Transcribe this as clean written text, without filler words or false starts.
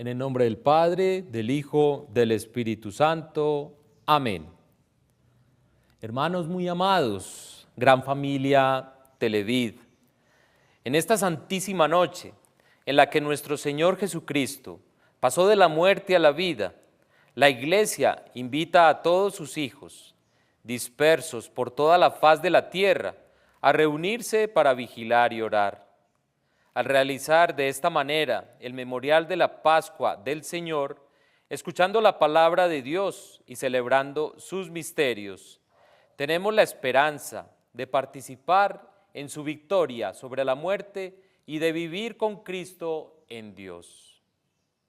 En el nombre del Padre, del Hijo, del Espíritu Santo. Amén. Hermanos muy amados, gran familia Televid, en esta santísima noche en la que nuestro Señor Jesucristo pasó de la muerte a la vida, la Iglesia invita a todos sus hijos, dispersos por toda la faz de la tierra, a reunirse para vigilar y orar. Al realizar de esta manera el memorial de la Pascua del Señor, escuchando la palabra de Dios y celebrando sus misterios, tenemos la esperanza de participar en su victoria sobre la muerte y de vivir con Cristo en Dios.